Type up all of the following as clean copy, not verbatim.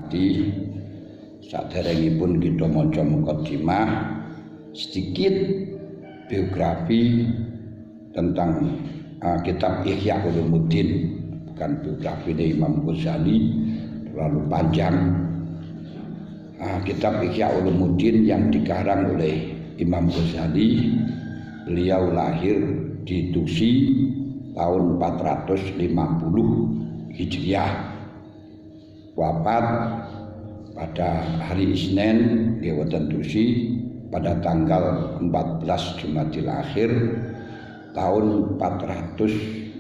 hormati, saderengipun kita maca mukadimah sedikit biografi tentang kitab Ihya Ulumuddin, bukan biografi dari Imam Ghazali terlalu panjang. Kitab Ihya Ulumuddin yang dikarang oleh Imam Ghazali, beliau lahir di Tusi tahun 450 Hijriah, wafat pada hari Isnin di wonten Tusi pada tanggal 14 Jumadil Akhir tahun 505.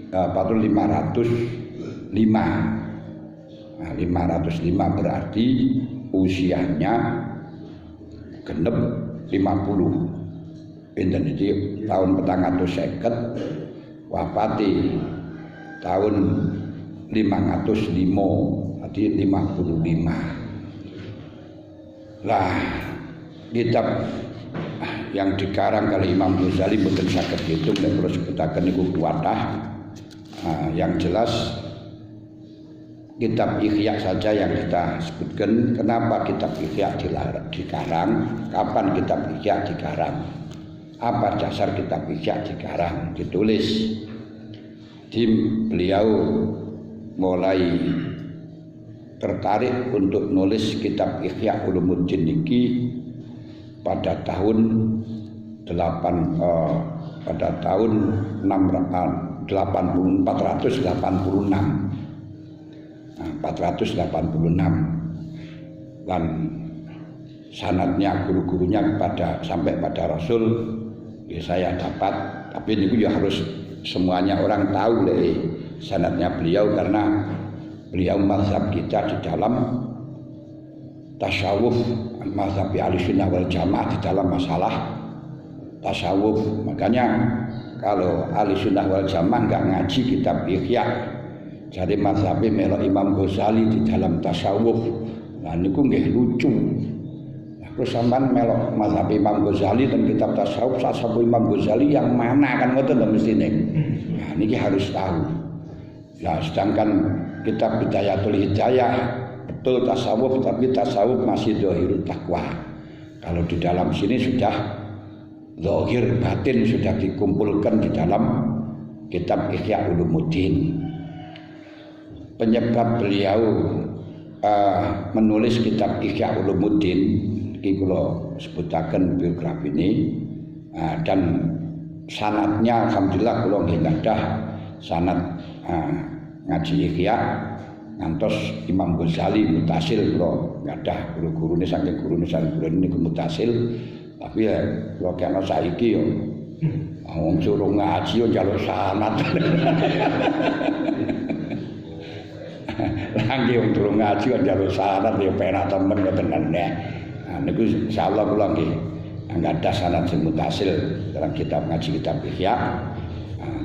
505 berarti usianya genep 50. Pinten iki tahun 450, wafati tahun 505, berarti 55. Lah kitab yang dikarang kali Imam Ghazali mboten saged diitung nek kula sebutaken niku kuwatah. Yang jelas kitab Ihya saja yang kita sebutkan. Kenapa kitab Ihya dikarang? Kapan kitab Ihya dikarang? Apa dasar kitab Ihya dikarang, ditulis? Beliau mulai tertarik untuk nulis kitab Ihya Ulumuddin niki pada tahun 486. 486 dan sanadnya guru-gurunya sampai pada Rasul saya dapat, tapi ini juga harus semuanya orang tahu sanadnya beliau, karena beliau mazhab kita di dalam tasawuf, mazhab Ahlussunnah wal Jamaah di dalam masalah tasawuf. Makanya kalau Ahlussunnah wal Jamaah enggak ngaji kitab Ihya, jadi mazhabnya melok Imam Ghazali di dalam tasawuf, nah niku nggih lucu. Terus sampean melok mazhab Imam Ghazali dan kitab tasawuf Imam Ghazali yang mana kan ngoten to mestine. Nah niki harus tahu. Nah sedangkan kitab Bidayatul Hidayah betul tasawuf, tapi tasawuf masih zahirut taqwa. Kalau di dalam sini sudah zahir batin sudah dikumpulkan di dalam kitab Ihya Ulumuddin. Penyebab beliau menulis kitab Ihya Ulumuddin iki kula sebutaken biografi ini, dan sanadnya alhamdulillah kula nggih gadah sanad ngaji Ihya ngantos Imam Ghazali mutasil. Kula gadah guru-gurune saking gurune niku mutasil, tapi ya kula kena saiki yo wong suruh ngaji yo njaluk sanad. Lagi wong durung ngaji kok njaluk sanad ya penak temen ngoten kan. Nah niku insyaallah kula nggih anggadah sanad sing mutasil dalam kitab ngaji kitab Ihya.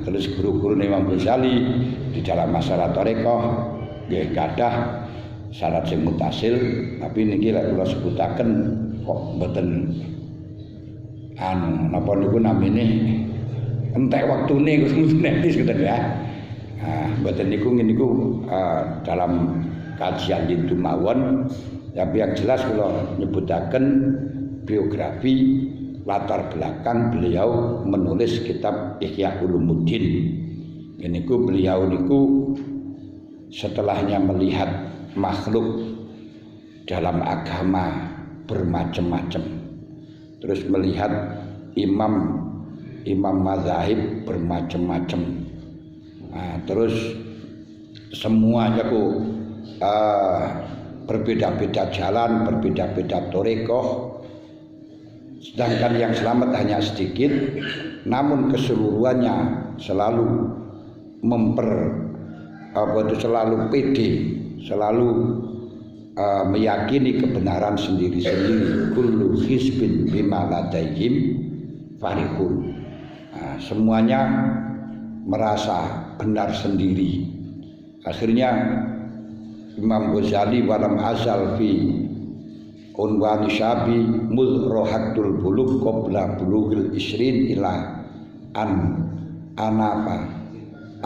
Terus guru-guru Imam Ghazali di dalam masalah thariqah nggih gadah sanad sing mutasil, tapi niki lek kula sebutaken kok mboten napa niku namine entek waktune netis ngoten ya. Mboten niku dalam kajian itu mawon, tapi yang jelas kula nyebutaken biografi latar belakang beliau menulis kitab Ihya Ulumuddin. Niku beliau niku setelahnya melihat makhluk dalam agama bermacam-macam, terus melihat imam mazahib bermacam-macam. Terus semuanya berbeda-beda jalan, berbeda-beda thariqah. Sedangkan yang selamat hanya sedikit, namun keseluruhannya selalu selalu pede, selalu meyakini kebenaran sendiri-sendiri. Kullu hizbin bima ladaihim farihun. Semuanya merasa benar sendiri. Akhirnya Imam Ghazali walam azal fi unwani syabi mudrohatul buluk qabla bulughil isrin ila anafa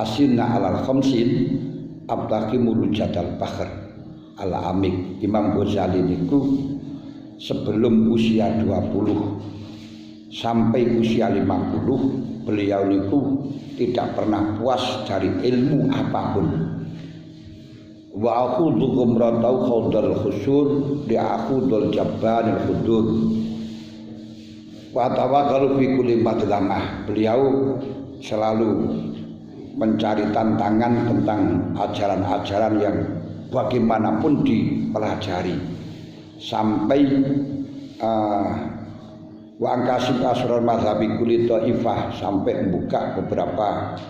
asinna alal khamsin abtaqi mulujadal bakhr. Al-Amik. Imam Ghazali niku sebelum usia 20 sampai usia 50 beliau niku tidak pernah puas dari ilmu apapun. Wa akhudhu gumratau khawdal khusur di akhudul jabbanil khudur wa tawakkalu fi kulli madlamah. Beliau selalu mencari tantangan tentang ajaran-ajaran yang bagaimanapun dipelajari sampai wa angkasib asrar mazhabi kulli ta'ifah, sampai membuka beberapa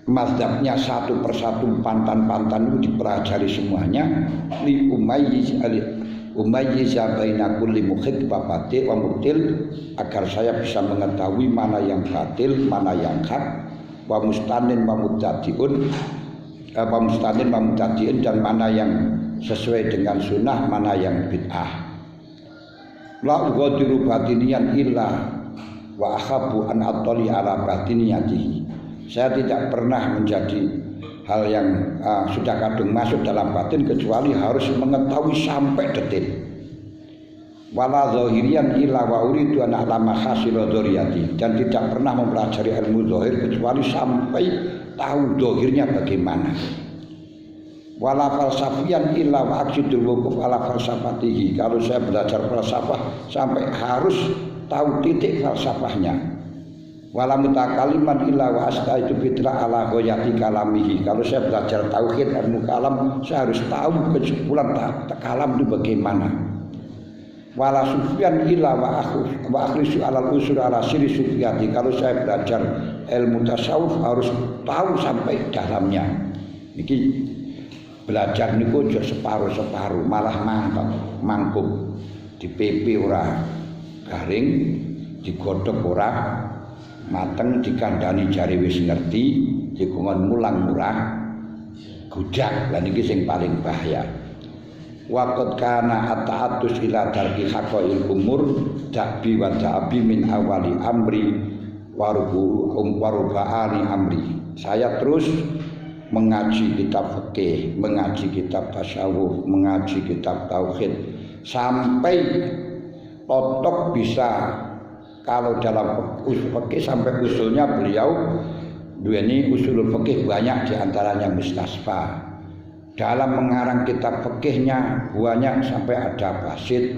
mazhabnya satu persatu, pantan-pantan itu dipelajari semuanya li umayyiz baina kulli mukhid wa batil wa mubtil, agar saya bisa mengetahui mana yang batil, mana yang hak, wa mustanin wa mubtadi'un, dan mana yang sesuai dengan sunnah, mana yang bid'ah. La ughadiru batiniyan illa wa akhabu an attali ala batiniyatihi. Saya tidak pernah menjadi hal yang sudah kadung masuk dalam batin kecuali harus mengetahui sampai detil. Wala zahiriyan illa wa uridu an a'lama hasil dzuriyati, dan tidak pernah mempelajari ilmu zahir kecuali sampai tahu zahirnya bagaimana. Wala falsafiyan illa wa aqsidul wuquf ala falsafatihi, kalau saya belajar falsafah sampai harus tahu titik falsafahnya. Wala mutakaliman illa wa astaitu fitra ala ghayati kalamihi, kalau saya belajar tauhid ilmu kalam saya harus tahu kesimpulan kalam itu bagaimana. Wala sufyan illa wa akhrisu alal usul ala siri sufiyati, kalau saya belajar ilmu tasawuf harus tahu sampai dalamnya. Niki belajar niku aja separuh-separuh, malah mangkuk dipepe ora garing, digodhog ora mateng, dikandani jari wis ngerti, dikongkon mulang murah gudak. Lah niki sing paling bahaya. Waqad kana ata'atus ila darki haqail umur dakbi wa da'bi min awali amri warubaani amri. Saya terus mengaji kitab fikih, mengaji kitab tasawuf, mengaji kitab tauhid sampai otok bisa. Kalau dalam usul fikih sampai usulnya beliau duweni usulul fikih banyak, diantaranya mustasfa. Dalam mengarang kitab fikihnya banyak, sampai ada wasit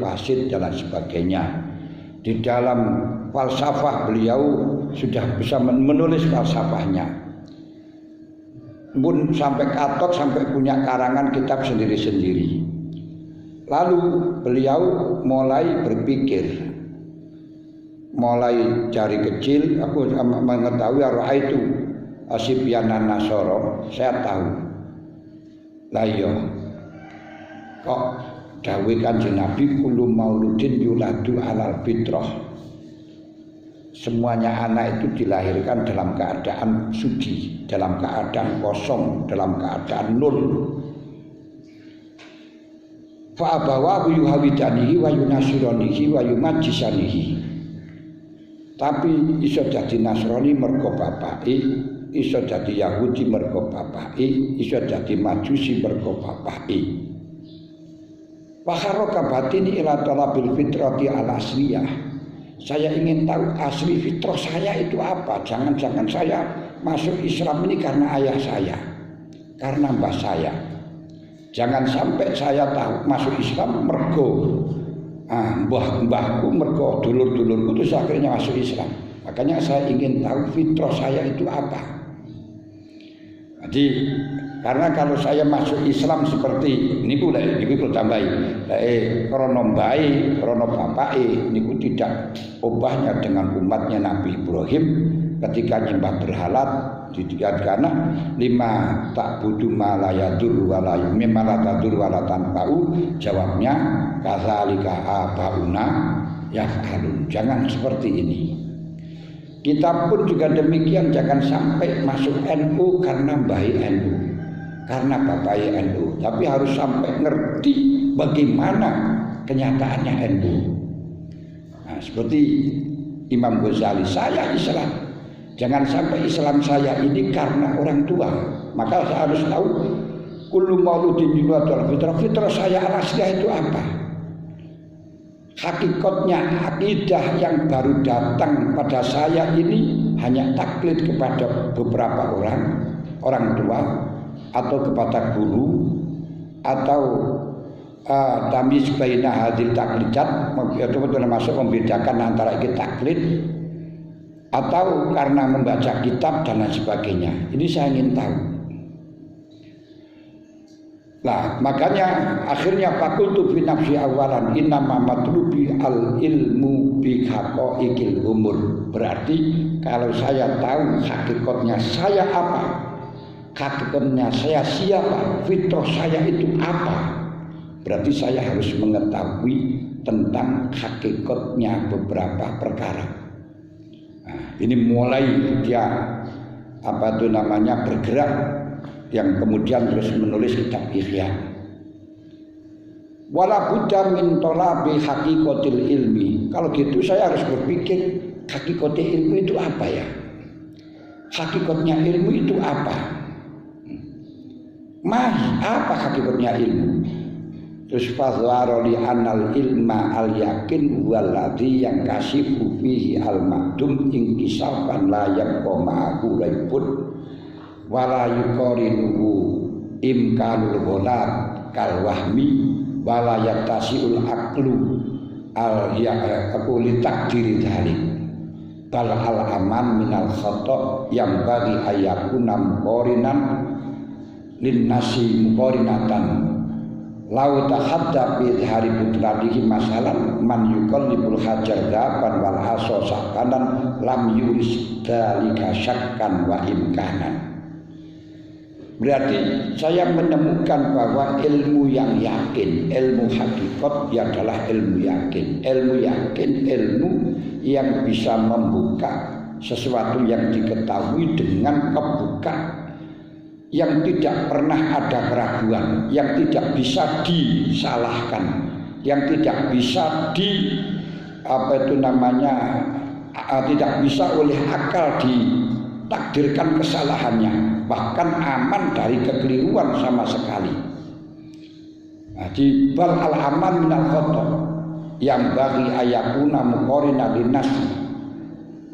dan sebagainya. Di dalam falsafah beliau sudah bisa menulis falsafahnya. Pun sampai katok, sampai punya karangan kitab sendiri-sendiri. Lalu beliau mulai berpikir, mulai dari kecil aku mengetahui arwah itu asibyanan nasoro, saya tahu. Lah iya kok dawuh Kanjeng Nabi kullu mauludin yuladu alal fitrah, semuanya anak itu dilahirkan dalam keadaan suci, dalam keadaan kosong, dalam keadaan nul. Fa abawahu yuhawidanihi wa yunasiranihi wa yumajjisanihi, tapi iso dadi Nasrani mergo bapake, iso dadi Yahudi mergo bapake, iso dadi Majusi mergo bapake. Wa haraka batini ila talabil fitrati al asliyah. Saya ingin tahu asli fitrah saya itu apa. Jangan-jangan saya masuk Islam ini karena ayah saya, karena mbah saya. Jangan sampai saya tahu masuk Islam mergo mbah-mbahku, mergo dulur-dulurku terus akhirnya masuk Islam. Makanya saya ingin tahu fitrah saya itu apa. Jadi karena kalau saya masuk Islam seperti niku lek niku tambahi krana mbae, krana bapake niku tidak ubahnya dengan umatnya Nabi Ibrahim ketika nyembah berhala dikatakan lima tak budu malayadur walayu memaladur walatan bau, jawabnya kadzalika abauna yaf'alun. Jangan seperti ini. Kita pun juga demikian, jangan sampai masuk NU karena bayi NU, karena bapak NU, tapi harus sampai ngerti bagaimana kenyataannya NU. Nah, seperti Imam Ghazali, saya Islam, jangan sampai Islam saya ini karena orang tua, maka saya harus tahu kullu mauludin yuladu ala fitrah. Fitrah saya al-asliyah itu apa? Hakikatnya akidah yang baru datang pada saya ini hanya taklid kepada beberapa orang tua atau kepada guru atau tamyiz baina hadil taklidat, itu termasuk membedakan antara iki taklid atau karena membaca kitab dan lain sebagainya. Ini saya ingin tahu. Nah, makanya akhirnya fakultu fi nafsi awalan innama matlubi al ilmu bi haqaiqil umur. Berarti kalau saya tahu hakikatnya saya apa, hakikatnya saya siapa, fitrah saya itu apa, berarti saya harus mengetahui tentang hakikatnya beberapa perkara. Nah, ini mulai dia bergerak yang kemudian terus menulis kitab Ihya. Wala budda min talabi haqiqatil ilmi. Kalau gitu saya harus berpikir hakikatul ilmu itu apa ya? Hakikatnya ilmu itu apa? Apa hakikatnya ilmu? Terus fadhara li anal ilma al yakin waladhi yang kasifu fihi al ma'dum inkisafan la yaqqa ma'ahu laibun wala yuqarinuhu imkanul ghalab kal wahmi wala yattasiul aqlu al yaquli takdiri dhalik bal al aman minal khata' yang bagi ayakuna muqarinan lin nasi muqarinatan lau tahadda bi hari putradihi masalan man yuqallibul hajar daban wal haso sakanan lam yuris dalika syakkan wa imkanan. Berarti saya menemukan bahwa ilmu yang yakin, ilmu hakikat adalah ilmu yakin. Ilmu yakin, ilmu yang bisa membuka sesuatu yang diketahui dengan kebuka, yang tidak pernah ada keraguan, yang tidak bisa disalahkan, yang tidak bisa tidak bisa oleh akal ditakdirkan kesalahannya, bahkan aman dari kekeliruan sama sekali. Jadi bal al aman minal khata' yang bagi ayakuna muqarina linnas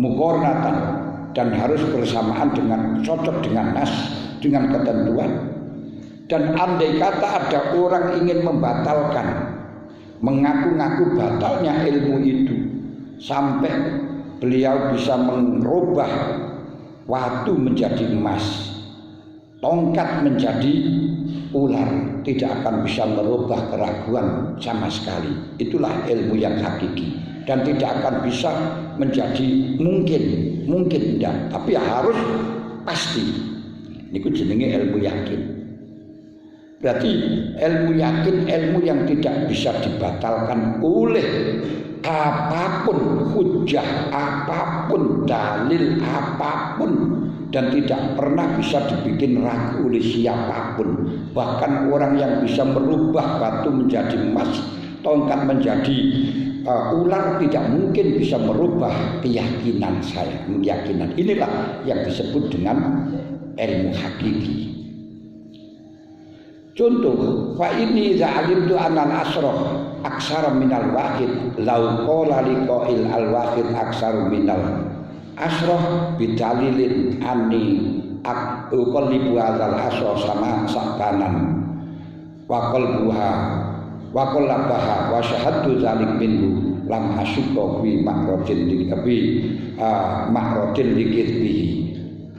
muqarnatan, dan harus bersamaan dengan cocok dengan nas, dengan ketentuan. Dan andai kata ada orang ingin membatalkan, mengaku-ngaku batalnya ilmu itu, sampai beliau bisa merubah watu menjadi emas, tongkat menjadi ular, tidak akan bisa merubah keraguan sama sekali. Itulah ilmu yang hakiki, dan tidak akan bisa menjadi mungkin tidak, tapi harus pasti. Niku jenenge ilmu yakin. Berarti ilmu yakin, ilmu yang tidak bisa dibatalkan oleh apapun, hujah apapun, dalil apapun, dan tidak pernah bisa dibikin ragu oleh siapapun. Bahkan orang yang bisa merubah batu menjadi emas, tongkat menjadi ular, tidak mungkin bisa merubah keyakinan saya, keyakinan. Inilah yang disebut dengan ilmu hakiki. Contoh, fa ini za'alim tu anal asroh aksara minal wahid lau qala liqa'il al wahid aksaru minal asroh bidalilin anni uqallibu hadzal asroh sama sakanan wa qalbuha wa qallabaha wa syahadu zalik minhu lam asyqa fi ma'radin likitbihi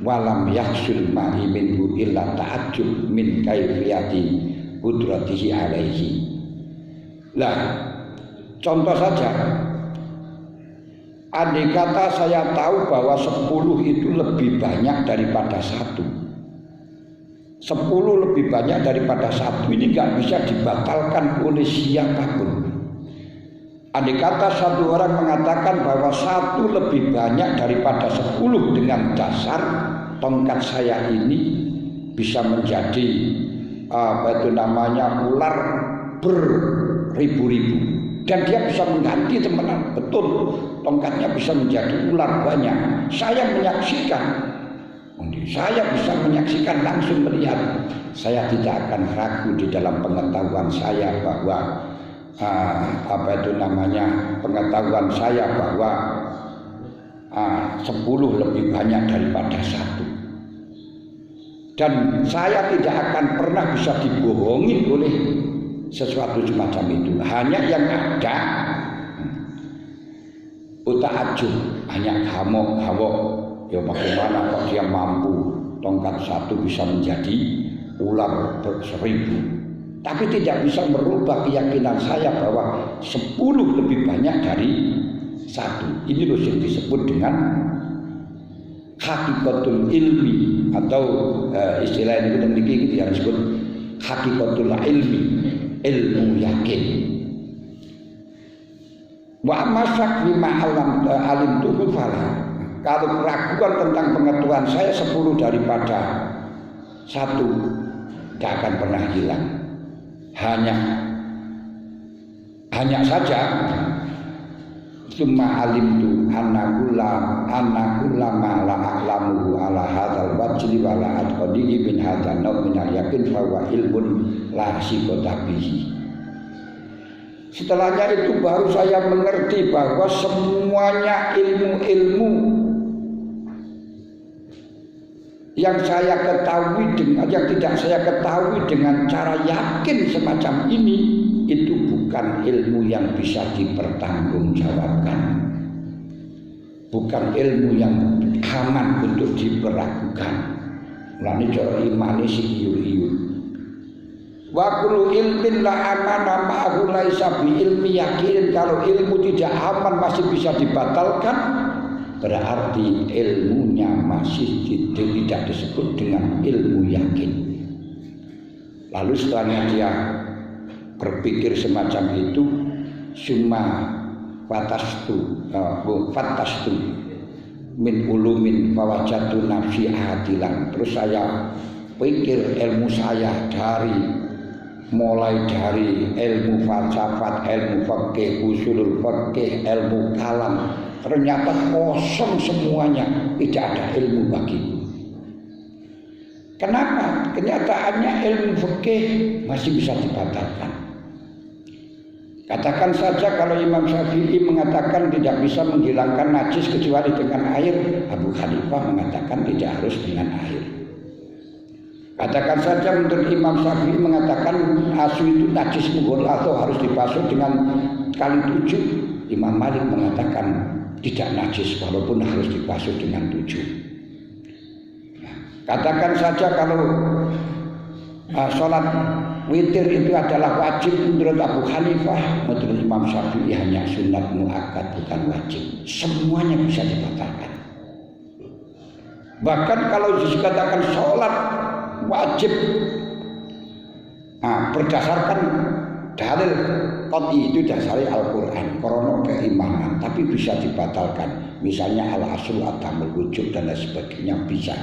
walam yahsul ma'i minhu illa ta'ajjub min kaifiyati qudratihi alaihi. Nah, contoh saja, andai kata saya tahu bahwa 10 itu lebih banyak daripada 1, 10 lebih banyak daripada 1, ini gak bisa dibatalkan oleh siapapun. Andai kata satu orang mengatakan bahwa 1 lebih banyak daripada 10 dengan dasar tongkat saya ini bisa menjadi ular beribu-ribu, dan dia bisa mengganti teman-teman. Betul, tongkatnya bisa menjadi ular banyak. Saya menyaksikan Saya bisa menyaksikan langsung melihat. Saya tidak akan ragu di dalam pengetahuan saya bahwa pengetahuan saya bahwa 10 lebih banyak daripada 1. Dan saya tidak akan pernah bisa dibohongi oleh sesuatu semacam itu. Hanya yang ada utak ajub, hanya hamok-hamok. Ya bagaimana kok dia mampu tongkat 1 bisa menjadi ular 1000. Tapi tidak bisa merubah keyakinan saya bahwa 10 lebih banyak dari 1. Ini loh yang disebut dengan hakikatul ilmi, atau istilah ini kita memiliki yang disebut hakikatul ilmi, ilmu yakin. Wa masak lima alim tuhu fala. Kalau keraguan tentang pengetahuan saya 10 daripada 1 tidak akan pernah hilang. Hanya saja summa alimtu annakulla ma la a'lamu ala hadzal wajhi wa la atqadihi min hadzal naw min al-yaqin fa huwa ilmun la sifata bihi. Setelahnya itu baru saya mengerti bahwa semuanya ilmu-ilmu yang saya ketahui yang tidak saya ketahui dengan cara yakin semacam ini, itu bukan ilmu yang bisa dipertanggungjawabkan, bukan ilmu yang aman untuk diperagukan. Mulane cara imane sing iyul-iyul. Wa kullu ilmin la amana ma'ahu laisa bi ilmi yakin. Kalau ilmu tidak aman masih bisa dibatalkan, berarti ilmunya masih tidak disebut dengan ilmu yakin. Lalu setelahnya dia berpikir semacam itu, summa fatastu min ulumin fawajatu nafsi adilan. Terus saya pikir ilmu saya mulai dari ilmu falsafat, ilmu fikih, usulul fikih, ilmu kalam, ternyata kosong semuanya, tidak ada ilmu bagiku. Kenapa? Kenyataannya ilmu fikih masih bisa dibatalkan. Katakan saja kalau Imam Syafi'i mengatakan tidak bisa menghilangkan najis kecuali dengan air, Abu Hanifah mengatakan tidak harus dengan air. Katakan saja menurut Imam Syafi'i mengatakan asu itu najis mughal atau harus dibasuh dengan kali 7. Imam Malik mengatakan tidak najis walaupun harus dibasuh dengan 7. Katakan saja kalau sholat witir itu adalah wajib menurut Abu Hanifah, menurut Imam Syafi'i hanya sunat muakkad bukan wajib. Semuanya bisa dibatalkan. Bahkan kalau dikatakan sholat wajib berdasarkan dalil qat'i itu dasari Al-Quran, krono keimanan, tapi bisa dibatalkan. Misalnya al-asul adamul wujud dan lain sebagainya bisa.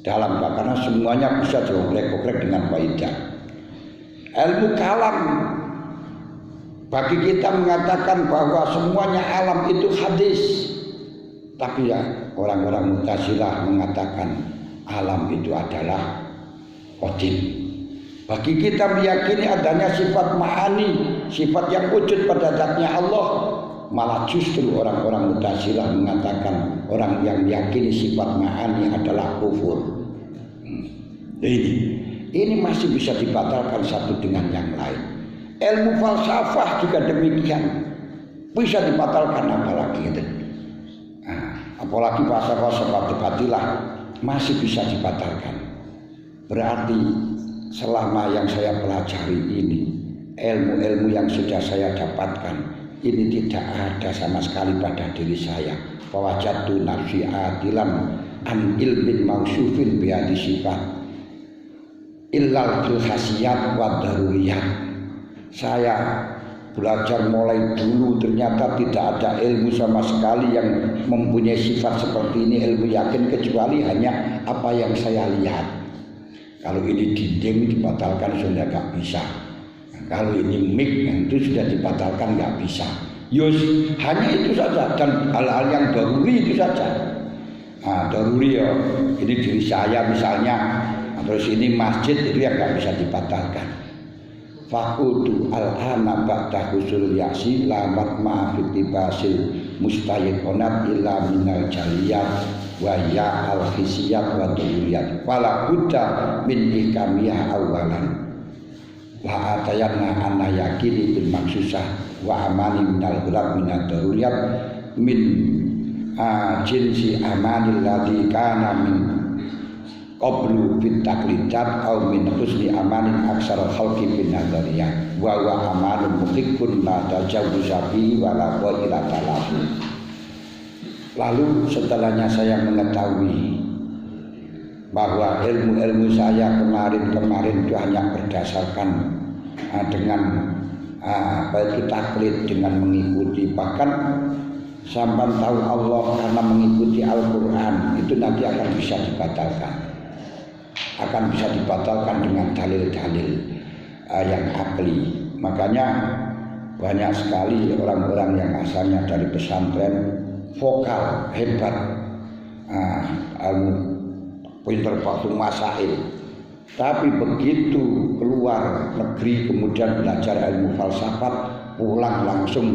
Dalam karena semuanya bisa dioprek-oprek dengan faidah. Ilmu kalam bagi kita mengatakan bahwa semuanya alam itu hadis, tapi ya orang-orang Mu'tazilah mengatakan alam itu adalah qadim. Bagi kita meyakini adanya sifat ma'ani, sifat yang wujud pada zatnya Allah, malah justru orang-orang Mu'tazilah mengatakan orang yang meyakini sifat ma'ani adalah kufur. Ini masih bisa dibatalkan satu dengan yang lain. Ilmu falsafah juga demikian, bisa dibatalkan apalagi itu. Apalagi falsafah seperti batilah masih bisa dibatalkan. Berarti selama yang saya pelajari ini, ilmu-ilmu yang sudah saya dapatkan ini tidak ada sama sekali pada diri saya. Fawajatu nafsi adilan an ilmin mausufin bihadi sifat illal fil khasiyat wa daruriyat. Saya belajar mulai dulu ternyata tidak ada ilmu sama sekali yang mempunyai sifat seperti ini, ilmu yakin, kecuali hanya apa yang saya lihat. Kalau ini dinding dibatalkan sudah nggak bisa. Kalau ini mic itu sudah dibatalkan nggak bisa. Hanya itu saja, dan hal-hal yang daruri itu saja. daruri ya. Ini diri saya misalnya, terus ini masjid itu yang nggak bisa dibatalkan. Fakudu al-ana ba'da husul yasi lamat ma'afiti basil mustayiqonat illa minal jaliyat wa ya al-hisiyat wa duriyat wala buddha min ikamiyah awalan la atayana anna yakini bil maksusah wa amani minal gulab minal daruriyat min jinsi amanil ladhi kana min qablu fit taqlidat aw min husni amanin aksara khalqi bin nadariyah wa wa amanun muhibbun la tajawuza bi wa la ila talafu. Lalu setelahnya saya mengetahui bahwa ilmu-ilmu saya kemarin itu hanya berdasarkan dengan taklid, dengan mengikuti, bahkan sampai tahu Allah karena mengikuti Al-Quran itu nanti akan bisa dibatalkan dengan dalil-dalil yang akli. Makanya banyak sekali orang-orang yang asalnya dari pesantren vokal hebat, pinter waktu masail, tapi begitu keluar negeri kemudian belajar ilmu falsafat, pulang langsung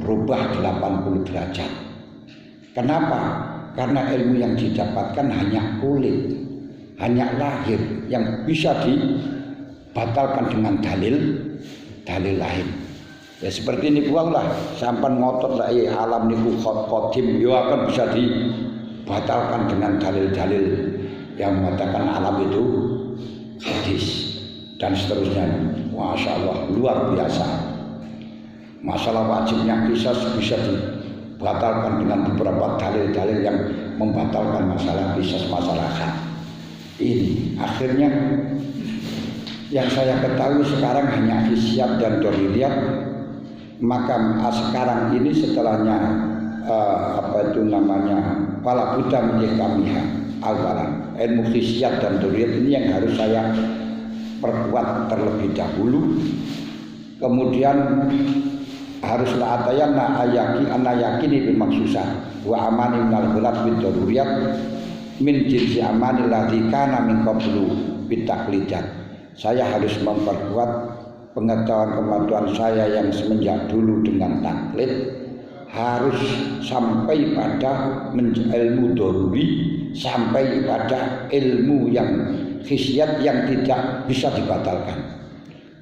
berubah 80 derajat. Kenapa? Karena ilmu yang didapatkan hanya kulit, hanya lahir, yang bisa dibatalkan dengan dalil lain. Ya seperti ini buanglah sampan ngotot lah alam niku qadim yo akan bisa dibatalkan dengan dalil-dalil yang mengatakan alam itu hadis dan seterusnya. Masya Allah luar biasa. Masalah wajibnya qisas bisa dibatalkan dengan beberapa dalil-dalil yang membatalkan masalah qisas masalah had. Ini akhirnya yang saya ketahui sekarang hanya hisyat dan doriyat. Maka sekarang ini setelahnya pala buddha menyekamiha awalan ilmu hisyat dan doriyat ini yang harus saya perkuat terlebih dahulu. Kemudian haruslah atayana yakini bil maksusah wa amani minal ghulab bid daruriyat min jinsi amani ladzi kana min qablu bit taqlidat. Saya harus memperkuat pengetahuan saya yang semenjak dulu dengan taklid, harus sampai pada ilmu daruri, sampai pada ilmu yang khisyat yang tidak bisa dibatalkan.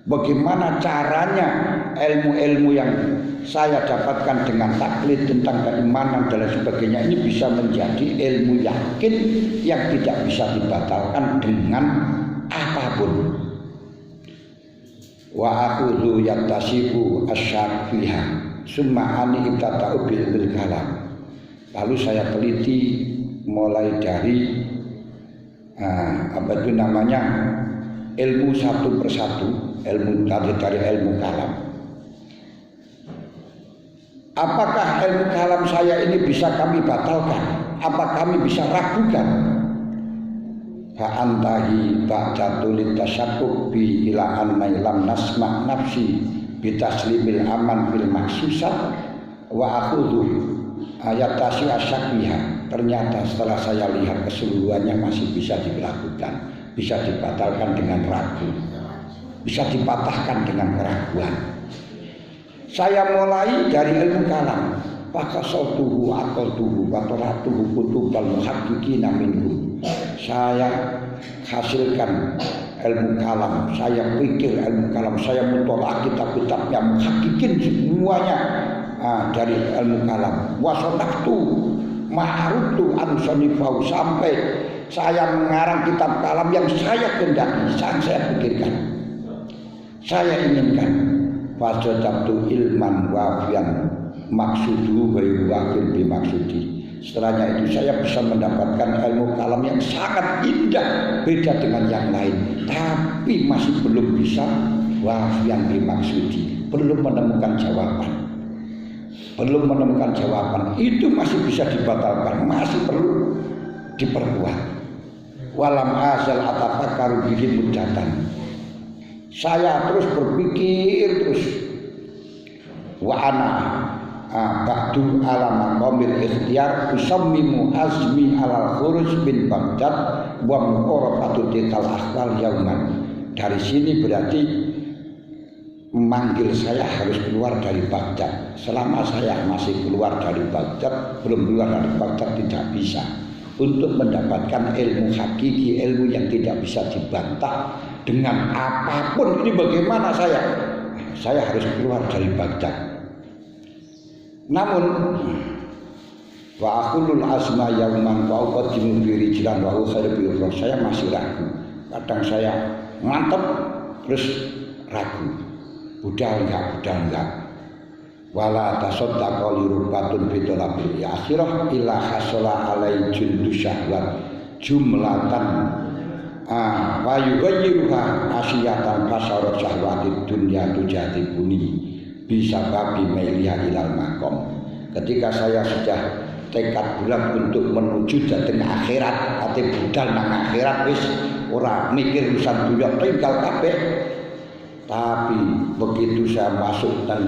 Bagaimana caranya ilmu-ilmu yang saya dapatkan dengan taklid tentang keimanan dan sebagainya ini bisa menjadi ilmu yakin yang tidak bisa dibatalkan dengan apapun. Wa akhudhu yattasifu asyafiha summa ani ibtata'u bil kalam. Lalu saya teliti mulai dari ilmu satu persatu, ilmu dari ilmu kalam. Apakah ilmu kalam saya ini bisa kami batalkan? Apa kami bisa ragukan? Fa'antahi ba'datul tasyakuk bi ila anna lam nasma nafsi bi taslimil aman bil maksusat wa akhudhu ayat tasyi asyakbiha. Ternyata setelah saya lihat keseluruhannya masih bisa dilakukan, bisa dibatalkan dengan ragu, bisa dipatahkan dengan keraguan. Saya mulai dari ilmu kalam, faqasatuhu aqaltuhu wa taratuhu kutubal muhaqqiqina minhu. Saya hasilkan ilmu kalam, saya pikir ilmu kalam, saya mutolak kitab-kitab yang menghakikin semuanya dari ilmu kalam. Wasonaktu ma'arutu ansonifau, sampai saya mengarang kitab kalam yang saya kehendaki, saya pikirkan, saya inginkan. Fasodabtu ilman wafian maksudu bayu wakil bimaksudi. Setelahnya itu saya bisa mendapatkan ilmu kalam yang sangat indah, beda dengan yang lain, tapi masih belum bisa wafian bimaksudi, belum menemukan jawaban, itu masih bisa dibatalkan, masih perlu diperkuat. Walam azal atafakkaru bihi mudatan. Saya terus berpikir terus wa ana ba'du ala maqamil ikhtiyar usammimu azmi alal khuruj bin Baghdad wa muqarafatu tilkal akhwal yauman. Dari sini berarti memanggil saya harus keluar dari Baghdad. Selama saya masih keluar dari Baghdad, belum keluar dari Baghdad tidak bisa. Untuk mendapatkan ilmu hakiki, ilmu yang tidak bisa dibantah dengan apapun. Ini bagaimana saya harus keluar dari Baghdad. Namun wa akhulul asma yauman wa uqaddimu bi rijlan wa ukhairu bi ukhra. Saya masih ragu. Kadang saya mantap terus ragu. Budal enggak. Wala tasaddaqa li rubatun bi talabil akhirah illa hasala alai jundu syahwat jumlatan wa yughayyiruha asyatan fasara syahwatid dunya tujatibuni bisa babi mailiha ilal maqam. Ketika saya sudah tekad bulat untuk menuju dhateng akhirat, ate budal nang akhirat wis ora mikir urusan dunya tinggal kabeh. Tapi begitu saya masuk dan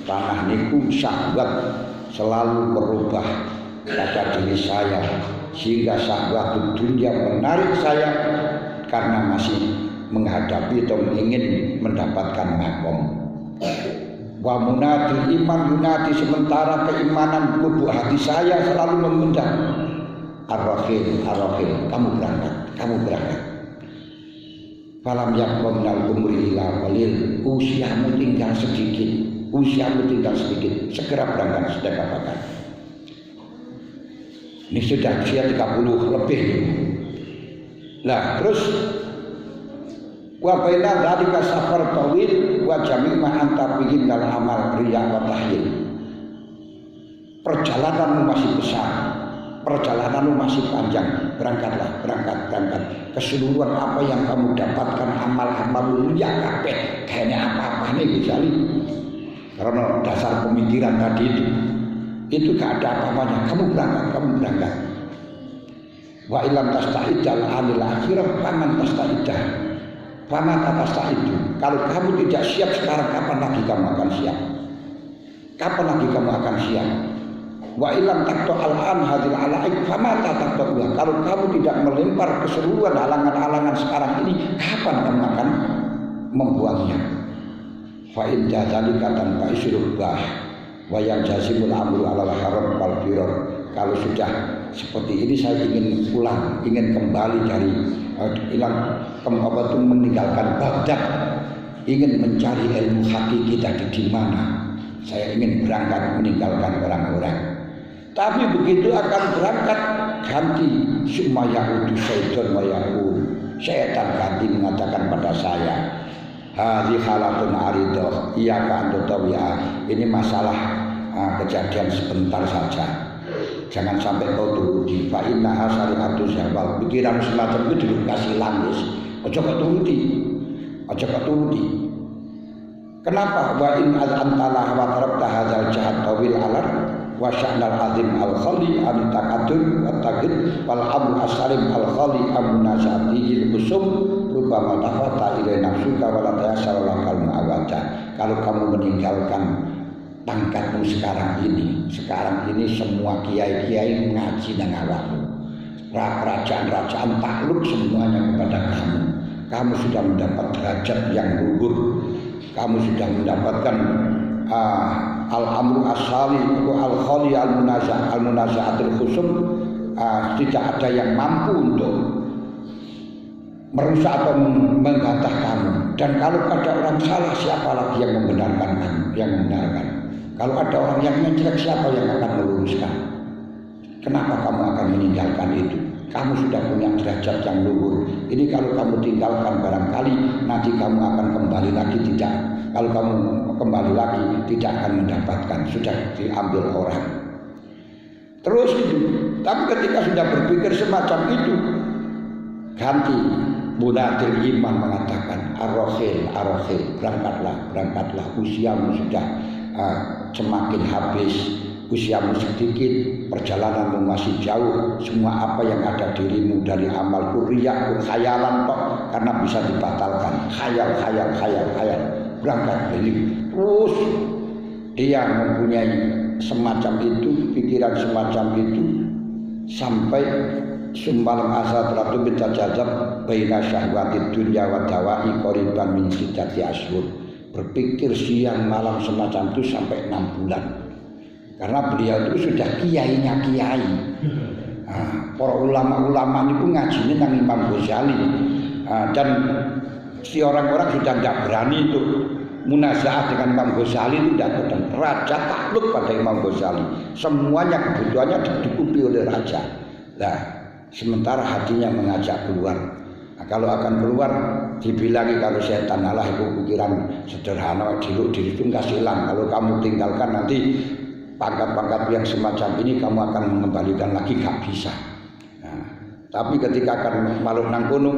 tanah niku syahwat selalu merubah pada diri saya sehingga syahwat dunia menarik saya karena masih menghadapi atau ingin mendapatkan makom. Wa munadil iman yunadi sementara keimanan lubuk hati saya selalu mengundang ar-rahil kamu berangkat. Falam yakum minal umri ila qalil, usiamu tinggal sedikit, segera berangkat, sudah katakan. Ini sudah usia 30 lebih. Nah, terus wa baina dzalika safar tawil wa jami'a anta bihi dal amal riya wa tahyil. Perjalananmu masih besar, perjalananmu masih panjang. Berangkat. Keseluruhan apa yang kamu dapatkan amal-amal mulia kabeh, kayaknya apa-apa nih misalnya. Karena dasar pemikiran tadi itu gak ada apa-apanya. Kamu berangkat. Wa ilam tasta'idal anil akhirah paman tasta'iddah. Paman tasta'iddu. Kalau kamu tidak siap sekarang, kapan lagi kamu akan siap? Wa ilam takto al-an hadil alaik fama tatakto'ulah. Kalau kamu tidak melempar keseluruhan halangan-halangan sekarang ini, kapan kamu akan membuangnya? Fa'in jazalika tanpa isyrubah wa yang jazimul amru alal haram wal biror. Kalau sudah seperti ini saya ingin pulang, ingin kembali dari meninggalkan Baghdad, ingin mencari ilmu hakiki tadi di mana. Saya ingin berangkat meninggalkan orang-orang. Tapi begitu akan berangkat ganti sumayaudu syaitan wa yaqul. Syaitan ganti mengatakan pada saya, hadhi halatun aridah iyyaka an tutawi'a. Ini masalah kejadian sebentar saja. Jangan sampai kau turuti. Fa innaha syari'atu syawal. Pikiran semacam itu dikasih langis. Aja kau turuti. Kenapa? Wa in antala wa tarabta hadzal jahat tawil alar wa sya'nal azim al-khali an taqaddum wa taqid wal amru as-salim al-khali amunasatihi al-usum rubama tafata ila nafsuka wa la tayassara lakal ma'awata. Kalau kamu meninggalkan pangkatmu sekarang ini semua kiai-kiai mengaji nang awakmu. Kerajaan-kerajaan takluk semuanya kepada kamu. Kamu sudah mendapat derajat yang luhur. Kamu sudah mendapatkan al-amru as-sali al-khali al-munaza'atul khusum. Tidak ada yang mampu untuk merusak atau membantah kamu. Dan kalau ada orang salah, siapa lagi yang membenarkan kamu? Kalau ada orang yang menjelek, siapa yang akan meluruskan? Kenapa kamu akan meninggalkan itu? Kamu sudah punya derajat yang luhur. Ini kalau kamu tinggalkan barangkali nanti kamu akan kembali lagi tidak. Kalau kamu kembali lagi tidak akan mendapatkan, sudah diambil orang. Terus itu. Tapi ketika sudah berpikir semacam itu, ganti. Munadil iman mengatakan ar-rahil, berangkatlah. Usiamu sudah semakin habis. Usiamu sedikit, perjalananmu masih jauh. Semua apa yang ada dirimu dari amal riya, khayalan kok, karena bisa dibatalkan. Khayal. Berangkat ini. Terus dia mempunyai semacam itu, pikiran semacam itu, sampai summalam asadratu bitajadzab baina syahwatid dunya wa dawa'i qoriban min sittati asyhur. Berpikir siang malam semacam itu sampai 6 bulan. Karena beliau itu sudah kiainya kiai. Para ulama-ulama itu ngajinya nang Imam Ghazali. Dan si orang-orang sudah tidak berani itu munazaah dengan Imam Ghazali, itu tidak pedang. Raja takluk pada Imam Ghazali. Semuanya kebutuhannya dicukupi oleh raja. Nah, sementara hatinya mengajak keluar. Nah, kalau akan keluar dibilangi kalau setan, alah itu pikiran sederhana, diri itu nggak hilang. Kalau kamu tinggalkan nanti pangkat-pangkat yang semacam ini kamu akan mengembalikan lagi, gak bisa. Nah, tapi ketika akan maluk nang kono,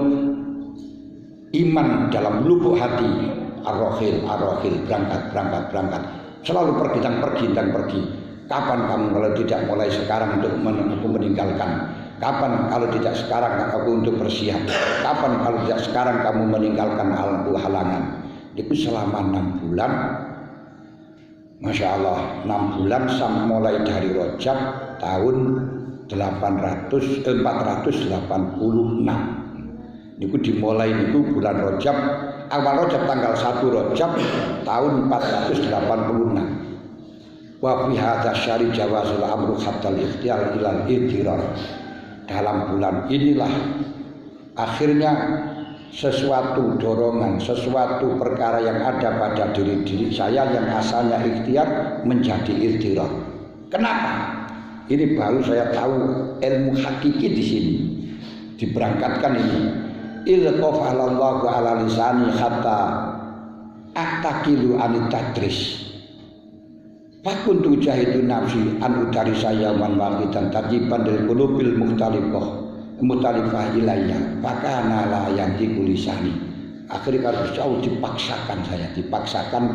iman dalam lubuk hati, ar-rohil, berangkat, selalu pergi. Kapan kamu kalau tidak mulai sekarang untuk aku meninggalkan? Kapan kalau tidak sekarang aku untuk bersiap? Kapan kalau tidak sekarang kamu meninggalkan halangan? Itu selama 6 bulan. Masya Allah, 6 bulan mulai dari Rajab tahun 486. Itu dimulai itu bulan Rajab, awal Rajab tanggal 1 Rajab tahun 486. Wa fi hadza syari jawazul amru hatta al-ikhtiyar ilal idhirar. Dalam bulan inilah akhirnya sesuatu dorongan, sesuatu perkara yang ada pada diri saya yang asalnya ikhtiar menjadi idhirar. Kenapa? Ini baru saya tahu ilmu hakiki di sini. Diberangkatkan ini. Ilqafalallahu ala lisani hatta atakilu anit tadris. Fakuntu jahidu nafsi an udari saya man waqidan tajiban dari qulubil mukhtalifah ilayya fakana la yanti kulisani. Akhirnya kalau jauh dipaksakan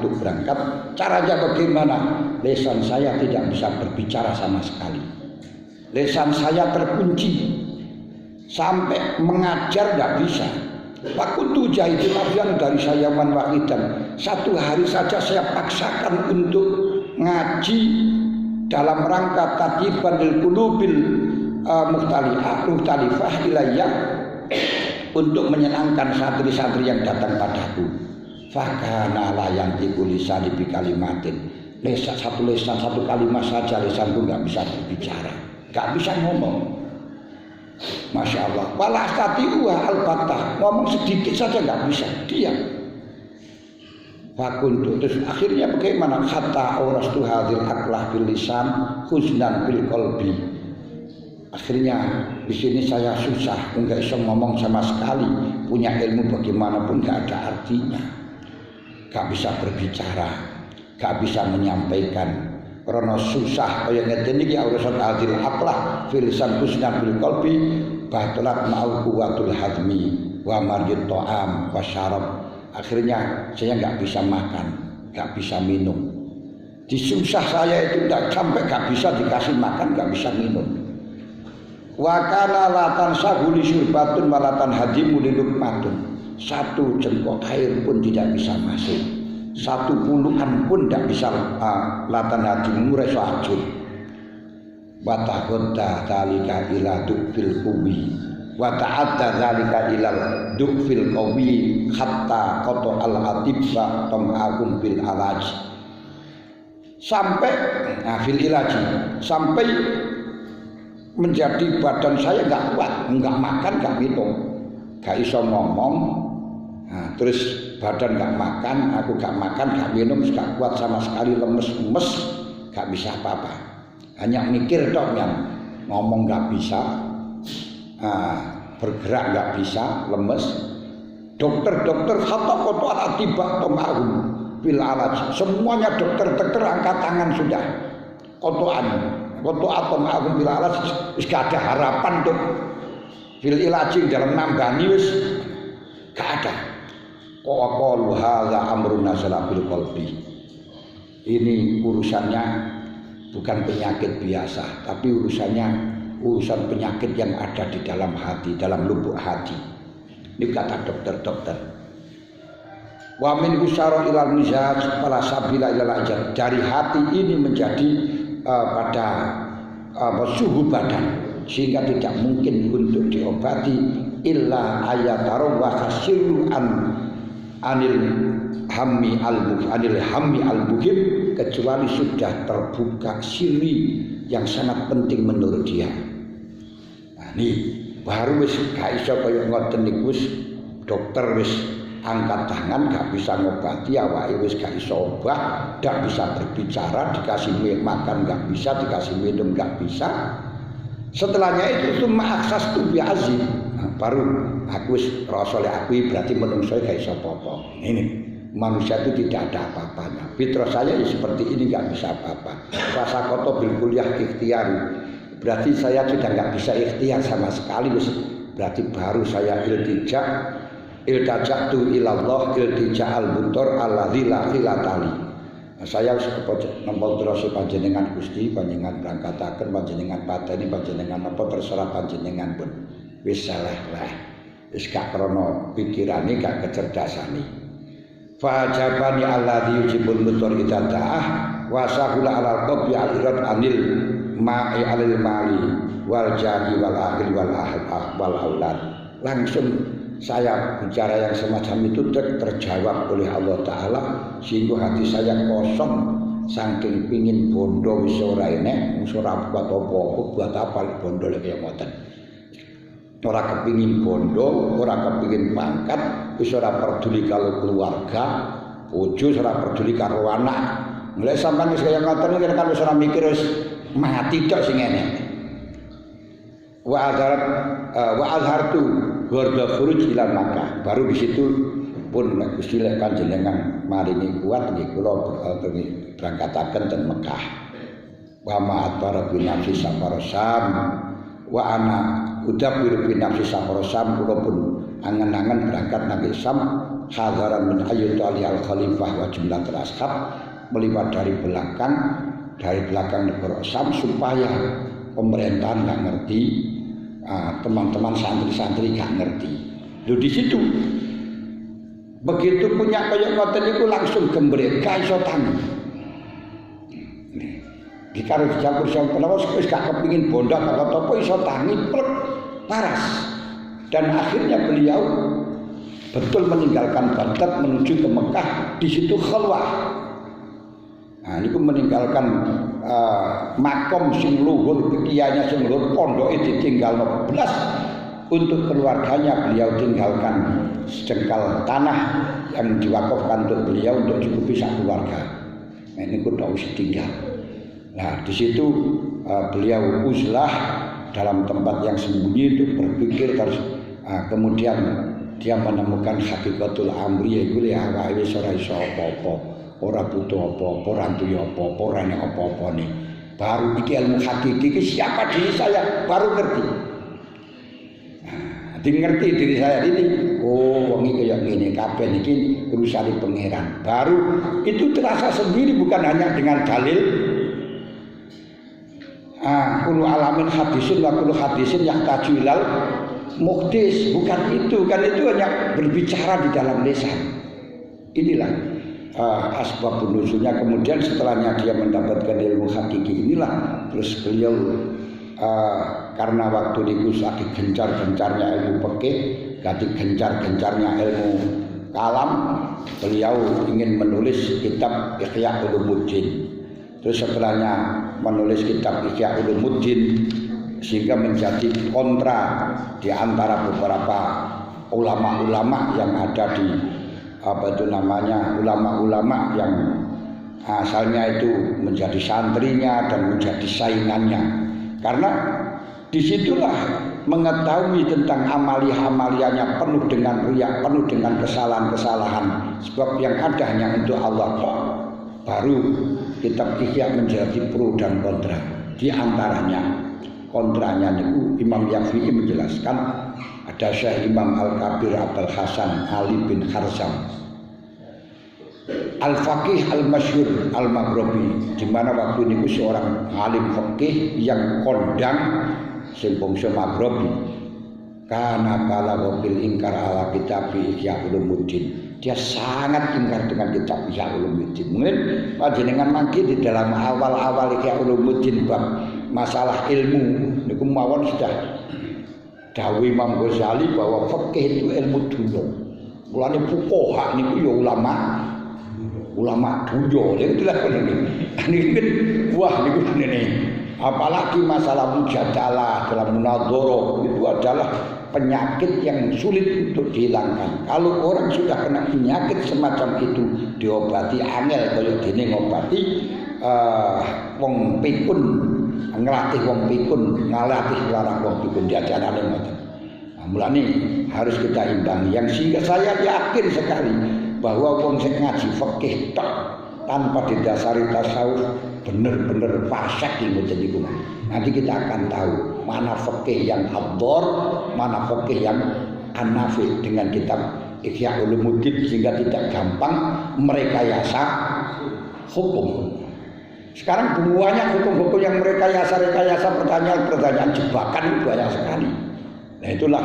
untuk berangkat. Caranya bagaimana? Lisan saya tidak bisa berbicara sama sekali. Lisan saya terkunci. Sampai mengajar tidak bisa. Fakuntu jahidu nafsi an udari saya man waqidan. Satu hari saja saya paksakan untuk ngaji dalam rangka tadjiban lil qulubil mukhtalifah ilayya, untuk menyenangkan santri-santri yang datang padaku. Fakana la yantiqu lisani bi kalimatin. Satu kalimat saja lisanku enggak bisa berbicara, enggak bisa ngomong. Masya Allah. Wala astati'uha al-battah, ngomong sedikit saja enggak bisa, diam. Fakuntu, terus akhirnya bagaimana? Hatta aurastu hadil aklah bil lisan husnan bil qalbi. Akhirnya di sini saya susah, enggak bisa ngomong sama sekali, punya ilmu bagaimanapun enggak ada artinya, enggak bisa berbicara, enggak bisa menyampaikan. Karena susah kaya ngeten iki aurastu hadil aklah bil lisan husnan bil qalbi, batalat ma'al quwwatul hazmi wa marjut ta'am wa syarab. Akhirnya saya nggak bisa makan, nggak bisa minum. Disusah saya itu tidak sampai nggak bisa dikasih makan, nggak bisa minum. Wakana latan sahuli surbatun walatan hadimu lilukmatun. Satu jengkok air pun tidak bisa masuk. 1 puluhan pun tidak bisa latan hadimu reso ajur. Watahodda talika ila dukfil kubi. Wa ta'adda dzalika ilal dukfil qawi hatta qata al-atibba tam'akum bil alaj. Sampai fil ilaji, sampai menjadi badan saya enggak kuat, enggak makan, enggak minum, enggak iso ngomong. Nah, terus badan enggak makan, aku enggak makan, enggak minum, enggak kuat sama sekali, lemes-lemes, enggak bisa apa-apa. Hanya mikir tok yang ngomong enggak bisa. Bergerak nggak bisa, lemes. Dokter hatta koto al-atibah tomahum bil alaj. Semuanya dokter angkat tangan sudah. Koto tomahum bil alaj. Gak ada harapan tuh. Bil ilaji dalam nambani wis gak ada. Qalu hadza amrun nazala bil qalbi. Ini urusannya bukan penyakit biasa, tapi urusan penyakit yang ada di dalam hati, dalam lubuk hati. Ini kata dokter. Wa min usyara ilal mizaj fala sabila ilal ajal. Dari hati ini menjadi pada suhu badan sehingga tidak mungkin untuk diobati illa ayataru wa khasiru anil hammi al-muhim kecuali sudah terbuka siri yang sangat penting menurut dia. Nah, ini baru wis gak iso kaya ngoten niku wis dokter wis angkat tangan gak bisa ngobati awake wis gak iso obat, gak bisa berbicara, dikasih makan gak bisa, dikasih minum gak bisa. Setelahnya itu ma'aksas tu bi'azim. Nah, baru aku wis rasa lek aku berarti menungso gak iso apa-apa. Ini manusia itu tidak ada apa-apanya. Fitrah saya ya seperti ini gak bisa apa-apa. Rasa koto bil kuliah ikhtiar. Berarti saya sudah gak bisa ikhtiar sama sekali. Berarti baru saya iltaja'tu ilallah iltija'al butor alladzi la khilatali. Saya nempel terus panjenengan Gusti, panjenengan berangkataken, panjenengan pateni, panjenengan apa terserah panjenengan pun wis saleh-leh. Wis gak krana pikirane, gak kecerdasane. Fa jabani alladzi yujibul mutur idataah wa sahula alal qabli al-irad anil ma'i alil mali wal jahi wal akhir wal aulad. Langsung saya bicara yang semacam itu terjawab oleh Allah Ta'ala sehingga hati saya kosong saking pingin bondo wis ora enek ora buat apa-apa buat apa bondo lek kaya ngoten ora kepingin bondo ora kepingin pangkat wis ora peduli kalau keluarga bojo ora peduli karo anak mulai sampean wis kaya ngoten iki kan wis ora mikir wis mati tok sing enek wa azhartu gharda khuruj ila Makkah. Baru di situ pun Gusti lek panjenengan maringi kuat nggih kula berangkataken ten Mekah. Wa ma'at para binafsi safarosam wa ana udabiru binafsi safarosam kula pun angen-angen berangkat nang Islam hadaran min ayyutali al khalifah wa jumlah ashab melipat dari belakang negara Syam supaya pemerintahan nggak ngerti. Teman-teman santri-santri gak ngerti. Lho di situ begitu punya kaya ngoten niku langsung gembrek gak iso tangi. Di karo dicampur sing penawa wis gak kepengin bondo gak apa-apa iso tangi plek paras. Dan akhirnya beliau betul meninggalkan Baghdad menuju ke Mekah, di situ khalwah. Nah, niku meninggalkan makom sing luhur, kiainya sing luhur, pondoke ditinggal belas untuk keluarganya beliau tinggalkan sejengkal tanah yang diwakafkan untuk beliau untuk cukupi sak keluarga. Nah, ini kudu wis tinggal. Nah, di situ beliau uzlah dalam tempat yang sembunyi untuk berpikir terus kemudian dia menemukan hakikatul amri yaiku awake wis ora iso apa-apa. Ora butuh apa-apa, ora duwe apa-apa, ora nek apa-apa nih. Baru iki ilmu hakiki iki siapa diri saya baru ngerti. Nah, ngerti diri saya ini. Oh, wong iki kaya ngene kabeh niki urusane pangeran. Baru itu terasa sendiri bukan hanya dengan dalil kullu alamin hadisin wa kullu hadisin yang tajilal muhdis, bukan itu. Kan itu hanya berbicara di dalam lisan. Inilah asbab nuzulnya. Kemudian setelahnya dia mendapatkan ilmu hakiki inilah terus beliau karena waktu niku lagi gencar-gencarnya ilmu fikih, lagi gencar-gencarnya ilmu kalam, beliau ingin menulis kitab Ihya Ulumuddin. Terus setelahnya menulis kitab Ihya Ulumuddin sehingga menjadi kontra di antara beberapa ulama-ulama yang ada di ulama-ulama yang asalnya itu menjadi santrinya dan menjadi saingannya. Karena disitulah mengetahui tentang amalia-amalianya penuh dengan riya, penuh dengan kesalahan-kesalahan. Sebab yang ada hanya untuk Allah. Baru kitab Ihya menjadi pro dan kontra. Di antaranya kontranya niku Imam Syafi'i menjelaskan ada Syekh Imam Al-Kabir Abul Hasan Ali bin Harzam Al-Faqih Al-Masyhur Al-Maghribi, di mana waktu niku seorang alim fikih yang kondang sing bangsa Maghribi. Kana bala bil ingkar ala kitab Ihya Ulumuddin. dia sangat ingkar dengan kitab Ihya Ulumuddin. Mungkin panjenengan mangke di dalam awal-awal Ihya Ulumuddin bab masalah ilmu niku mawon sudah dawuh Imam Ghazali bahwa fikih itu ilmu dunya. Mulane fuqaha niku ya ulama dunya. Itulah niki. Wah niku ngene. Apalagi masalah mujadalah dalam munadharah itu adalah penyakit yang sulit untuk dihilangkan. Kalau orang sudah kena penyakit semacam itu diobati angel kaya dene ngobati wong pikun, nglatih wong pikun, ngalatih larang wong pikun diajarane ngoten. Nah, mulane harus kita imbangi yang sehingga saya yakin sekali bahwa wong sing ngaji fikih tok tanpa didasari tasawuf benar-benar fasik ngoten niku. Nanti kita akan tahu mana fikih yang abdor, mana fikih yang anafi dengan kitab Ihya Ulumuddin sehingga tidak gampang merekayasa hukum. Sekarang banyak hukum-hukum yang merekayasa pertanyaan-pertanyaan jebakan itu banyak sekali. Nah itulah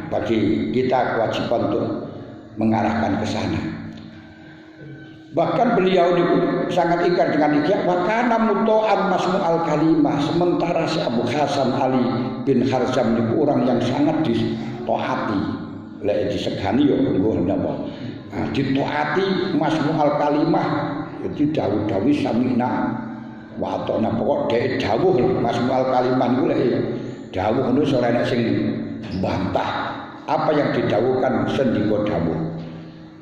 bagi kita kewajiban untuk mengarahkan ke sana. Bahkan beliau sangat ingkar dengan Ihya wa kana muto'an masmu al-kalimah. Sementara si Abu Hasan Ali bin Harzam itu orang yang sangat ditaati. Lek disegani yo niku napa. Ditaati masmu al-kalimah itu dawuh-dawuh samina wa atona pokok dhek dawuh masmu al-kalimah niku lek dawuh ngono ora enak sing mbantah. Apa yang didawuhkan sendika dawuh.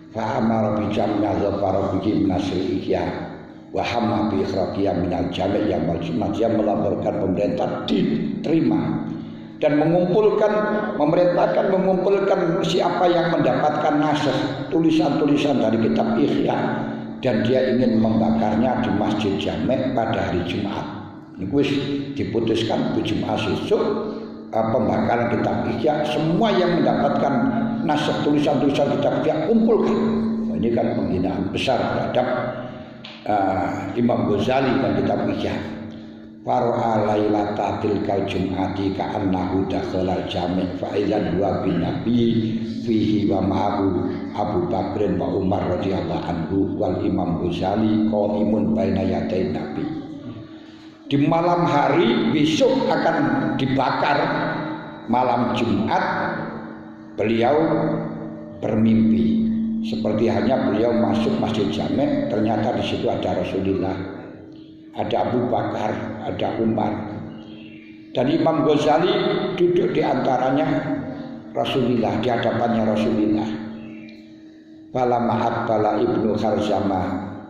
Fa'amara bijamnya zafara bihi minasri Ihya wa hamma bi ikhraqiyya minal jami' yang melaporkan pemerintah diterima dan memerintahkan mengumpulkan siapa yang mendapatkan naskah tulisan-tulisan dari kitab Ihya dan dia ingin membakarnya di Masjid Jami' pada hari Jumat. Ini wis diputuskan di Jumat esuk pembakaran kitab Ihya, semua yang mendapatkan naskah tulisan-tulisan kitab Ihya kumpulkan. Ini kan penghinaan besar terhadap Imam Ghazali dan kitab Ihya. Fara'a lailata tilkal jum'ati ka'annahu dakhala jami' fa idzan huwa bin nabi fihi wa ma'ahu Abu Bakrin wa Umar radhiyallahu anhu wal Imam Ghazali qaimun baina yaday nabi. Di malam hari besok akan dibakar, malam Jumat beliau bermimpi seperti hanya beliau masuk Masjid Jami', ternyata di situ ada Rasulullah, ada Abu Bakar, ada Umar, dan Imam Ghazali duduk di antaranya Rasulullah, di hadapannya Rasulullah. Falamma aqbala Ibnu Kharzamah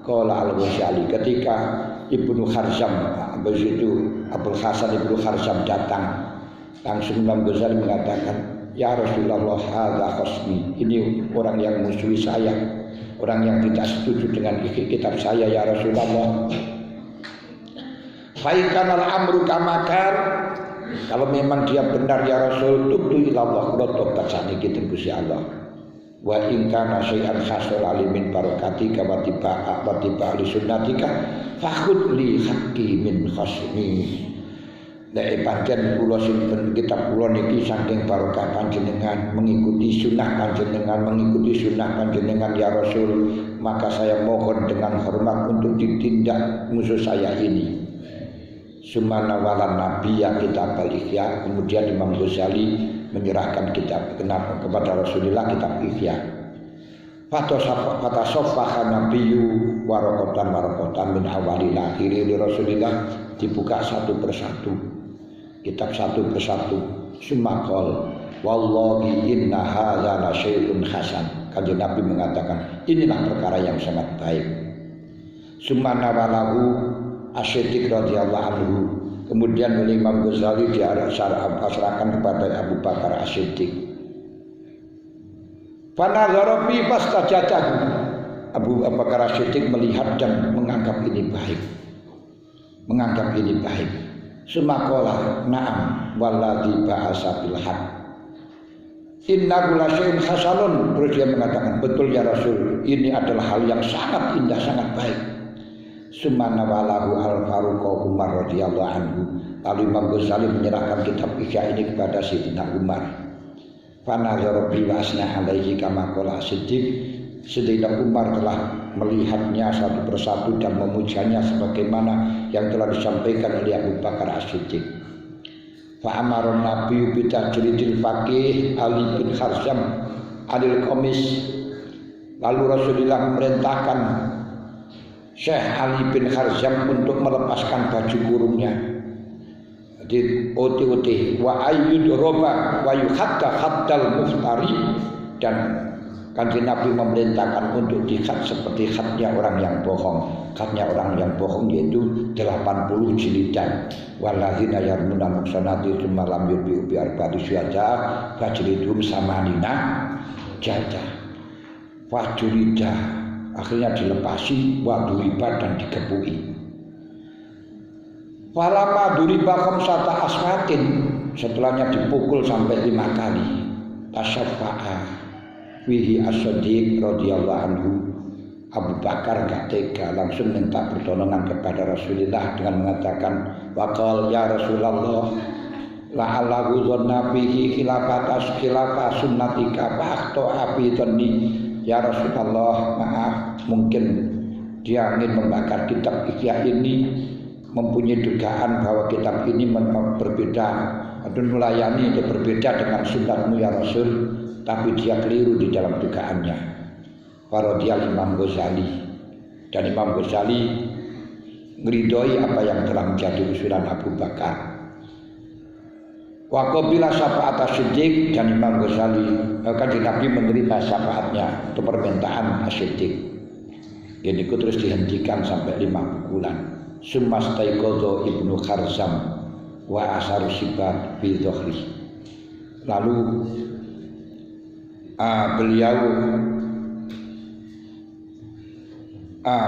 qala al-Ghazali, ketika Ibnu Kharzam begitu Abul Hasan Ibnu Kharzam datang, langsung Imam Ghazali mengatakan, ya Rasulullah hadza khasmi, ini orang yang musuhi saya, orang yang tidak setuju dengan kitab saya ya Rasulullah. Fa kana al-amru kama kan, kalau memang dia benar ya Rasul, tubtu ila Allah, kula tobat saniki Gusti Allah. Wa in kana syai'an khasul alimin barakatika wa tiba li sunnatika fakhud li haqqi min khasmi. Nek pancen kula sinten kitab kula niki saking barokah panjenengan mengikuti sunnah panjenengan ya Rasul, maka saya mohon dengan hormat untuk ditindak musuh saya ini. Sumana walan nabiyya kitab al-Ihya, kemudian Imam Ghazali menyerahkan kitab kepada Rasulullah kitab Ihya. Fatasaffaha nabiyyu warokotan min awali akhiri li Rasulillah, dibuka satu persatu, kitab satu persatu. Sumakol wallahi inna hadza la syai'un hasan, kanjeng Nabi mengatakan inilah perkara yang sangat baik. Sumana walahu As-Siddiq radhiyallahu anhu, kemudian Imam Ghazali diarahkan kepada Abu Bakar As-Siddiq. Fanazara fi fastajadahu, Abu Bakar As-Siddiq melihat dan menganggap ini baik. Sumakola na'am walladzi ba'asa bil haq innahu lasyai'un hasanun, terus dia mengatakan betul ya Rasul, ini adalah hal yang sangat indah, sangat baik. Sumana walahu al-Faruq Umar radhiyallahu anhu, lalu Imam Ghazali menyerahkan kitab Ihya ini kepada Sayyidina Umar. fanazara bi wasna alaihi kama qala Siddiq. Sayyidina Umar telah melihatnya satu persatu dan memujanya sebagaimana yang telah disampaikan oleh Abu Bakar As-Siddiq. Fa amara Nabi bi tajridil faqih Ali bin Kharzam alil qamis. Lalu Rasulullah memerintahkan Syekh Ali bin Kharzam untuk melepaskan baju kurungnya. Di oti-oti wa ayyud roba wa yuhatta haddal muftari, dan Kanjeng Nabi memerintahkan untuk dikhat seperti khatnya orang yang bohong. Khatnya orang yang bohong yaitu 80 jilidan. Walladzina yarmuna muhsanati tsumma lam yubi'u bi arba'ati syuhada fajlidhum samanina jaldah. Fajulida, akhirnya dilepasi, waduriba dan digebuki. Falama duriba khamsata aswatin, setelahnya dipukul sampai 5 kali. Tasaffa'a fihi as-Siddiq radhiyallahu anhu. Abu Bakar gak tega, langsung minta pertolongan kepada Rasulullah dengan mengatakan, waqal ya Rasulullah la'allahu dhanna bihi khilafata sunnatika fa'akhto abi dhanni. Ya Rasulullah, maaf, mungkin dia ingin membakar kitab Ihya ini, mempunyai dugaan bahwa kitab ini berbeda atau melayani atau berbeda dengan sunnahmu ya Rasul, tapi dia keliru di dalam dugaannya. Faradiyal Imam Ghazali, dan Imam Ghazali meridhoi apa yang telah menjadi usulan Abu Bakar. Wa qabila syafa'at As-Siddiq, dan Imam Ghazali Kanjeng Nabi menerima syafaatnya atau permintaan As-Siddiq. Ini terus dihentikan sampai 5 bulan. Summa staiqadha Ibnu Kharzam wa asaru sibat bi dhahri. Lalu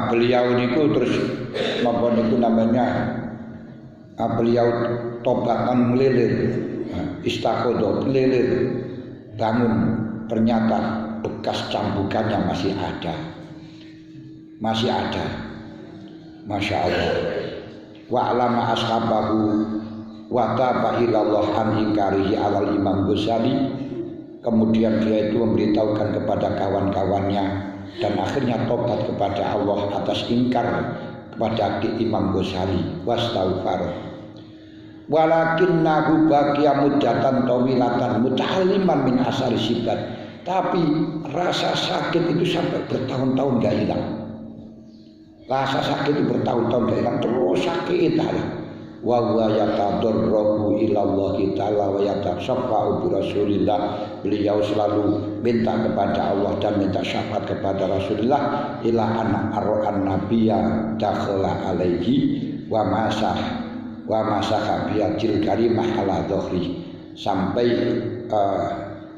beliau niku terus napa niku namanya beliau tobatan melilir, istaqodo melilir, bangun, ternyata bekas cambukannya masih ada, Masya Allah. Wa alama ashabahu wa taba ilallah an ingkarihi alal Imam Ghazali. Kemudian dia itu memberitahukan kepada kawan-kawannya dan akhirnya tobat kepada Allah atas ingkar kepada Imam Ghazali. Wastaghfar. Walakinnahu baqiya muddatan tawilatan muta'alliman min asar sibat. Tapi rasa sakit itu sampai bertahun-tahun gak hilang. Rasa sakit itu bertahun-tahun gak hilang, terus sakit aja. Wa huwa yatadarrabu ila Allah taala wa yatasaffa'u bi Rasulillah. Beliau selalu minta kepada Allah dan minta syafaat kepada Rasulullah ila an ar-an nabiyya dakhala alaihi wa masaha biyadil karimah ala dhahri, sampai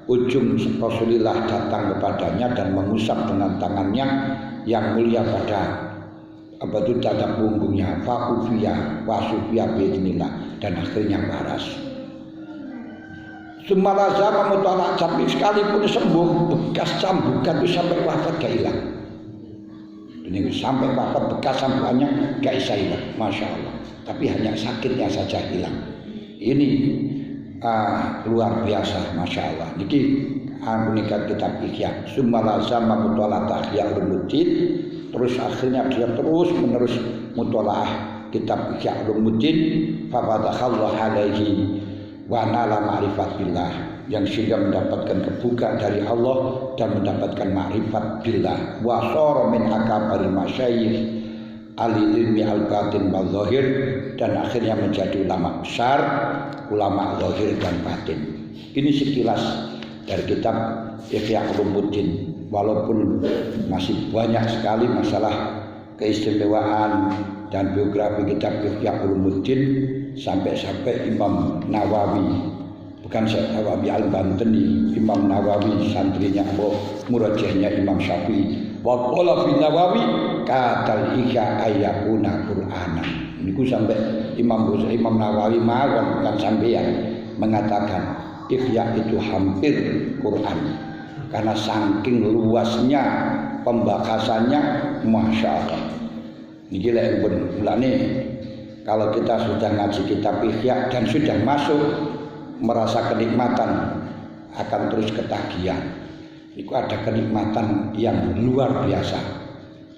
ujung Rasulullah datang kepadanya dan mengusap dengan tangannya yang mulia pada dada punggungnya, fa'ufiyah wasufiyah bi'idnillah, dan akhirnya waras. Semalaza memutolak, sampai sekalipun sembuh, bekas cambukan itu sampai wafat gak hilang. Ini sampai wafat bekas cambukannya gak bisa hilang, Masya Allah. Tapi hanya sakitnya saja hilang. Ini luar biasa, Masya Allah. Niki angunikan kitab Ihya. Semalaza memutolak Ihya Ulumuddin. Terus akhirnya dia terus menerus mutolaah kitab Ihya Ulumuddin, fafathahallahu alaihi wa nala ma'rifat billah, yang sehingga mendapatkan kebuka dari Allah dan mendapatkan ma'rifat billah. Wa sara min akabari masyayikh ali ilmi al-batin wal zahir, dan akhirnya menjadi ulama besar, ulama zahir dan batin. Ini sekilas dari kitab Ihya Ulumuddin. Walaupun masih banyak sekali masalah keistimewaan dan biografi kitab Ihya Ulumuddin, sampai-sampai Imam Nawawi, bukan Nawawi Al-Bantani, Imam Nawawi santrinya murajihnya Imam Syafi'i, wa qala fi Nawawi katal Ihya ayakuna Qur'anan. Niku sampai Imam Nawawi mawon, bukan sampeyan, mengatakan Ihya itu hampir Quran. Karena saking luasnya pembahasannya, Masya Allah. Ini lah yang kalau kita sudah ngaji kitab Ihya dan sudah masuk merasa kenikmatan akan terus ketagihan. Itu ada kenikmatan yang luar biasa.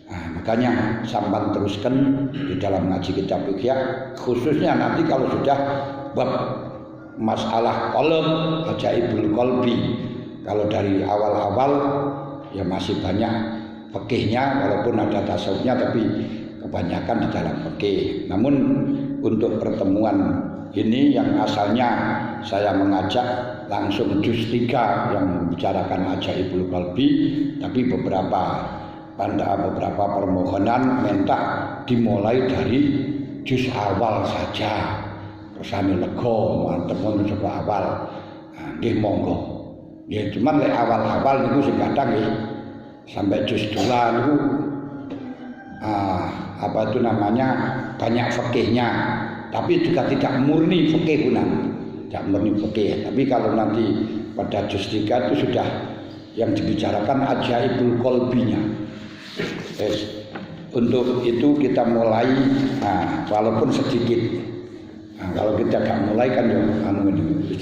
Nah, makanya sampan teruskan di dalam ngaji kitab fikih, khususnya nanti kalau sudah bab masalah qalb, ajaibul qalbi. Kalau dari awal-awal ya masih banyak fikihnya, walaupun ada tasawufnya, tapi kebanyakan di dalam fikih. Namun untuk pertemuan ini yang asalnya saya mengajak langsung juz 3 yang membicarakan ajaibul qalbi, tapi beberapa permohonan minta dimulai dari juz awal saja. Rasane lega mantep ngono saka awal. Nah, nggih monggo. Ya cuman lek awal-awal niku sing kadang nggih sampai juz 2 niku apa itu namanya banyak fikihnya, tapi juga tidak murni fikih tidak murni fikih. Tapi kalau nanti pada juz 3 itu sudah yang dibicarakan ajaibul qalbinya. Untuk itu kita mulai, walaupun sedikit. Kalau kita gak mulai kan ya ini